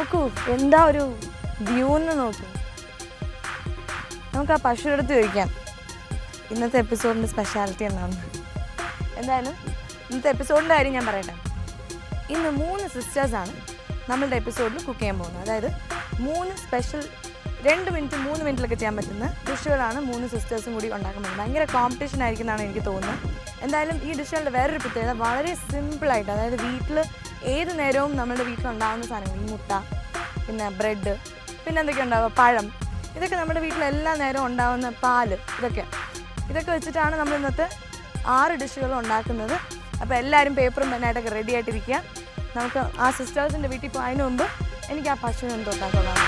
നോക്കൂ, എന്താ ഒരു വ്യൂ എന്ന് നോക്കൂ. നമുക്ക് ആ പശുവിൻ്റെ അടുത്ത് ചോദിക്കാം ഇന്നത്തെ എപ്പിസോഡിൻ്റെ സ്പെഷ്യാലിറ്റി എന്നാണ്. എന്തായാലും ഇന്നത്തെ എപ്പിസോഡിൻ്റെ കാര്യം ഞാൻ പറയട്ടെ. ഇന്ന് 3 സിസ്റ്റേഴ്സാണ് നമ്മളുടെ എപ്പിസോഡിൽ കുക്ക് ചെയ്യാൻ പോകുന്നത്. അതായത് 3 സ്പെഷ്യൽ 2 മിനിറ്റ് 3 മിനിറ്റിലൊക്കെ ചെയ്യാൻ പറ്റുന്ന ഡിഷുകളാണ് 3 സിസ്റ്റേഴ്സും കൂടി ഉണ്ടാക്കാൻ പറ്റുന്നത്. ഭയങ്കര കോമ്പറ്റീഷൻ ആയിരിക്കും എന്നാണ് എനിക്ക് തോന്നുന്നത്. എന്തായാലും ഈ ഡിഷുകളുടെ വേറൊരു പ്രത്യേകത വളരെ സിമ്പിളായിട്ട്, അതായത് വീട്ടിൽ ഏത് നേരവും നമ്മുടെ വീട്ടിലുണ്ടാകുന്ന സാധനങ്ങൾ, ഈ മുട്ട, പിന്നെ ബ്രെഡ്, പിന്നെ എന്തൊക്കെ ഉണ്ടാവുക, പഴം, ഇതൊക്കെ നമ്മുടെ വീട്ടിൽ എല്ലാ നേരവും ഉണ്ടാകുന്ന പാല്, ഇതൊക്കെ വെച്ചിട്ടാണ് നമ്മൾ ഇന്നത്തെ 6 ഡിഷുകൾ ഉണ്ടാക്കുന്നത്. അപ്പോൾ എല്ലാവരും പേപ്പറും പെന്നായിട്ടൊക്കെ റെഡി ആയിട്ടിരിക്കുക. നമുക്ക് ആ സിസ്റ്റേഴ്സിൻ്റെ വീട്ടിൽ പോയതിന് മുമ്പ് എനിക്ക് ആ പശുവിനെ തൊട്ടാൽ കൊള്ളാം.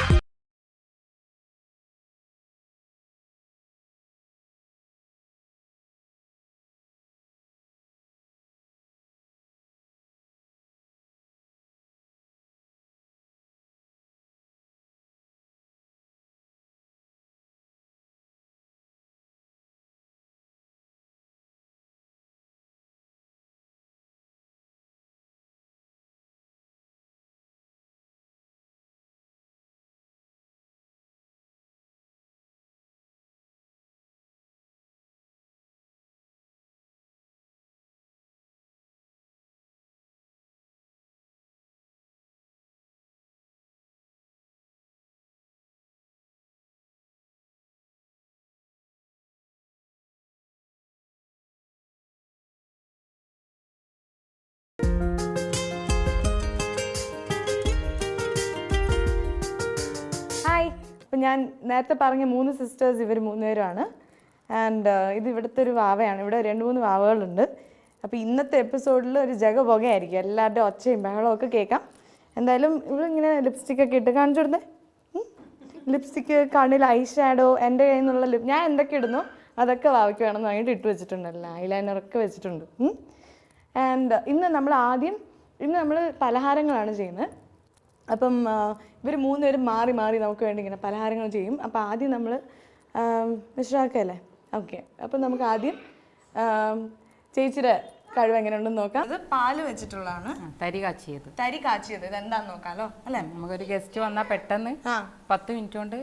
അപ്പം ഞാൻ നേരത്തെ പറഞ്ഞ 3 സിസ്റ്റേഴ്സ്, ഇവർ 3 പേരുമാണ്. ആൻഡ് ഇത് ഇവിടുത്തെ ഒരു വാവയാണ്. ഇവിടെ 2-3 വാവകളുണ്ട്. അപ്പോൾ ഇന്നത്തെ എപ്പിസോഡിൽ ഒരു ജഗപുകയായിരിക്കും. എല്ലാവരുടെയും ഒച്ചയും ബഹളവും ഒക്കെ കേൾക്കാം. എന്തായാലും ഇവളിങ്ങനെ ലിപ്സ്റ്റിക്കൊക്കെ ഇട്ട് കാണിച്ചു കൊടുത്തേ. ലിപ്സ്റ്റിക്ക്, കണ്ണിൽ ഐ ഷാഡോ, എൻ്റെ കയ്യിൽ നിന്നുള്ള ഞാൻ എന്തൊക്കെ ഇടുന്നോ അതൊക്കെ വാവയ്ക്ക് വേണമെന്ന് വാങ്ങിയിട്ട് ഇട്ട് വെച്ചിട്ടുണ്ടല്ലോ. ഐലൈനറൊക്കെ വെച്ചിട്ടുണ്ട്. ആൻഡ് ഇന്ന് നമ്മൾ പലഹാരങ്ങളാണ് ചെയ്യുന്നത്. അപ്പം ഇവർ 3 പേരും മാറി മാറി നമുക്ക് വേണ്ടി ഇങ്ങനെ പലഹാരങ്ങൾ ചെയ്യും. അപ്പോൾ ആദ്യം നമ്മൾ മിശ്രാക്കല്ലേ? ഓക്കെ. അപ്പം നമുക്ക് ആദ്യം ചേച്ചിയുടെ കഴിവ് എങ്ങനെയുണ്ടെന്ന് നോക്കാം. അത് പാല് വെച്ചിട്ടുള്ളതാണ്. തരി കാച്ചിയത് ഇത് എന്താണെന്ന് നോക്കാമല്ലോ അല്ലേ? നമുക്കൊരു ഗസ്റ്റ് വന്നാൽ പെട്ടെന്ന് 10 മിനിറ്റ് കൊണ്ട്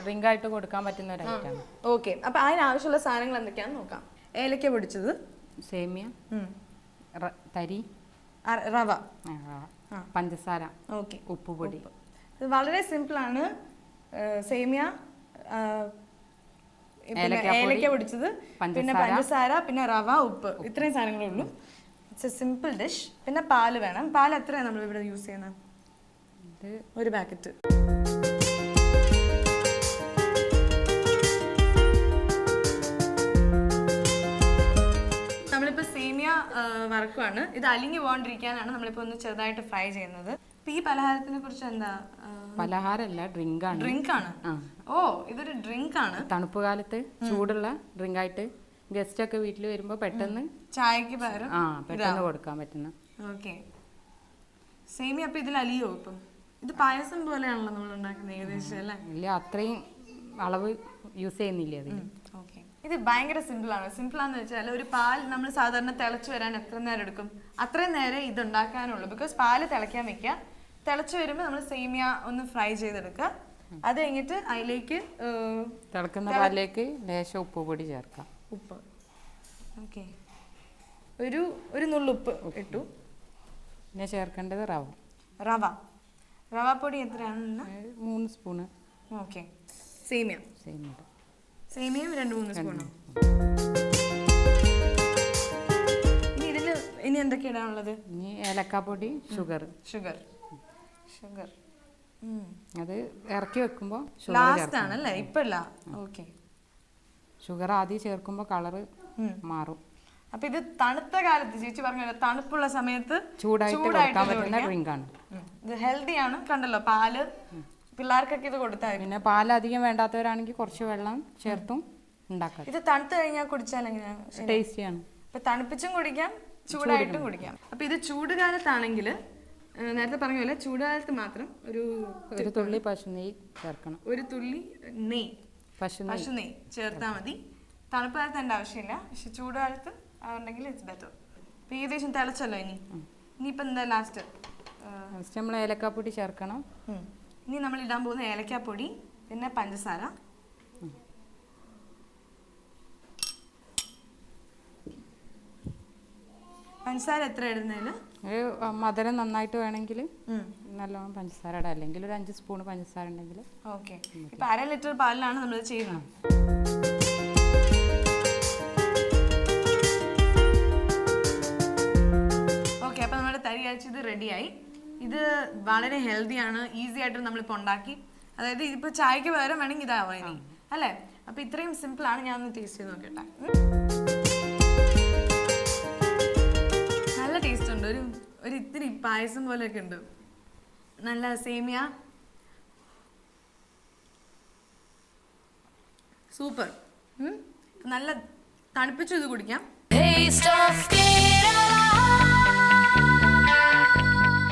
ഡ്രിങ്ക് ആയിട്ട് കൊടുക്കാൻ പറ്റുന്ന ഒരു ഐറ്റം. ഓക്കെ. അപ്പം അതിനാവശ്യമുള്ള സാധനങ്ങൾ എന്തൊക്കെയാണെന്ന് നോക്കാം. ഏലക്ക പൊടിച്ചത്, സേമിയ, തരി, റവ, പഞ്ചസാര, ഓക്കെ, ഉപ്പുപൊടി. ഇത് വളരെ സിമ്പിളാണ്. സേമിയ, ഏലക്ക പൊടിച്ചത്, പിന്നെ പഞ്ചസാര, പിന്നെ റവ, ഉപ്പ്, ഇത്രയും സാധനങ്ങളേ ഉള്ളൂ. It's A simple dish. പിന്നെ പാല് വേണം. പാൽ എത്രയാണ് നമ്മൾ ഇവിടെ യൂസ് ചെയ്യുന്നത്? ഇത് ഒരു പാക്കറ്റ്. നമ്മളിപ്പോൾ സേമിയ വറക്കുവാണ്. ഇത് അലിഞ്ഞു പോകാണ്ടിരിക്കാനാണ് നമ്മളിപ്പോൾ ഒന്ന് ചെറുതായിട്ട് ഫ്രൈ ചെയ്യുന്നത്. ഇപ്പം ഈ പലഹാരത്തിനെ കുറിച്ച് എന്താ? പലഹാരമല്ല, ഡ്രിങ്ക് ആണ്. ഓ, ഇതൊരു ഡ്രിങ്ക് ആണ്. തണുപ്പ് കാലത്ത് ചൂടുള്ള ഡ്രിങ്ക് ആയിട്ട് ഗസ്റ്റ് ഒക്കെ വീട്ടിൽ വരുമ്പോൾ പെട്ടെന്ന് ചായക്ക് പകരം പെട്ടെന്ന് കൊടുക്കാൻ പറ്റുന്ന. ഓക്കെ. സേമിയ അപ്പം ഇതിൽ അലിയോ? ഇപ്പം ഇത് പായസം പോലെയാണല്ലോ നമ്മൾ ഉണ്ടാക്കുന്നത് ഏകദേശം അല്ലേ? ഇല്ല, അത്രയും അളവ് യൂസ് ചെയ്യുന്നില്ല അതിൽ. ഓക്കെ. ഇത് ഭയങ്കര സിമ്പിളാണ്. സിമ്പിളാന്ന് വെച്ചാൽ ഒരു പാൽ നമ്മൾ സാധാരണ തിളച്ച് വരാൻ എത്ര നേരം എടുക്കും? അത്രയും നേരം ഇത് ഉണ്ടാക്കാനുള്ളൂ. ബിക്കോസ് പാല് തിളയ്ക്കാൻ വെക്കുക. തിളച്ച് വരുമ്പോൾ നമ്മൾ സേമിയ ഒന്ന് ഫ്രൈ ചെയ്തെടുക്കുക. അത് കഴിഞ്ഞിട്ട് അതിലേക്ക് തിളക്കുന്ന പാലിലേക്ക് ലേശം ഉപ്പ് പൊടി ചേർക്കാം. ഉപ്പ്, ഓക്കെ, ഒരു നുള്ളുപ്പ് ഇട്ടു. പിന്നെ ചേർക്കേണ്ടത് റവ പൊടി എത്രയാണ്? 3 സ്പൂണ്. ഓക്കെ. സേമിയയും 2-3 സ്പൂണോ? ഇനി എന്തൊക്കെ ഇടാനുള്ളത്? ഇനി ഏലക്കാപ്പൊടി, ഷുഗർ. അത് ഇറക്കി വെക്കുമ്പോൾ ലാസ്റ്റ് ആണല്ലേ? ഇപ്പല്ല. ഓക്കെ. ഷുഗർ ആദ്യം ചേർക്കുമ്പോൾ കളറ് മാറും. അപ്പൊ ഇത് തണുത്ത കാലത്ത്, ചേച്ചി പറഞ്ഞ തണുപ്പുള്ള സമയത്ത് ചൂടായിട്ട് കൊടുക്കാൻ പറ്റുന്ന ഡ്രിങ്ക് ആണ്. ഇത് ഹെൽത്തി ആണ്. കണ്ടല്ലോ, പാല് പിള്ളേർക്കൊക്കെ ഇത് കൊടുത്താൽ. പിന്നെ പാൽ അധികം വേണ്ടാത്തവരാണെങ്കിൽ കുറച്ച് വെള്ളം ചേർത്തും ഉണ്ടാക്കാം. ഇത് തണുത്ത് കഴിഞ്ഞാൽ കുടിച്ചാൽ എങ്ങനെയാണ്? ടേസ്റ്റിയാണ്. ഇപ്പൊ തണുപ്പിച്ചും കുടിക്കാം, ചൂടായിട്ടും കുടിക്കാം. അപ്പൊ ഇത് ചൂടുകാലത്താണെങ്കിൽ നേരത്തെ പറഞ്ഞ പോലെ ചൂടുകാലത്ത് മാത്രം ഒരു തുള്ളി പശു നെയ്യ് ചേർക്കണം. ഒരു തുള്ളി പശു നെയ്യ് ചേർത്താൽ മതി. തണുപ്പ് കാലത്ത് എൻ്റെ ആവശ്യമില്ല, പക്ഷെ ചൂടുകാലത്ത് ഉണ്ടെങ്കിൽ ഇറ്റ്സ് ബെറ്റർ. ഏകദേശം തിളച്ചല്ലോ. ഇനിയിപ്പോൾ എന്താ ലാസ്റ്റ് ഫസ്റ്റ് നമ്മൾ ഏലക്കാപ്പൊടി ചേർക്കണം. ഇനി നമ്മൾ ഇടാൻ പോകുന്ന ഏലക്കാപ്പൊടി, പിന്നെ പഞ്ചസാര. പഞ്ചസാര എത്ര ഇടുന്നതിന്? ഒരു മധുരം നന്നായിട്ട് വേണമെങ്കിൽ നല്ലോണം പഞ്ചസാര ഇടാം, അല്ലെങ്കിൽ ഒരു 5 സ്പൂൺ പഞ്ചസാര ഉണ്ടെങ്കിൽ. ഓക്കെ. ഇപ്പം 1/2 ലിറ്റർ പാലിലാണ് നമ്മളിത് ചെയ്യുന്നത്. ഓക്കെ, അപ്പം നമ്മുടെ തരി അരച്ചത് റെഡിയായി. ഇത് വളരെ ഹെൽത്തിയാണ്, ഈസി ആയിട്ട് നമ്മളിപ്പോൾ ഉണ്ടാക്കി. അതായത് ഇതിപ്പോൾ ചായക്ക് പകരം വേണമെങ്കിൽ ഇതാവാം ഇനി, അല്ലേ? അപ്പം ഇത്രയും സിമ്പിളാണ്. ഞാൻ ഒന്ന് ടേസ്റ്റ് ചെയ്ത് നോക്കട്ടെ. നല്ല ടേസ്റ്റ് ഉണ്ട്. ഒരു ഇത്തിരി പായസം പോലെയൊക്കെ ഉണ്ട്. നല്ല സേമിയ, സൂപ്പർ. നല്ല തണുപ്പിച്ചു ഇത് കുടിക്കാം.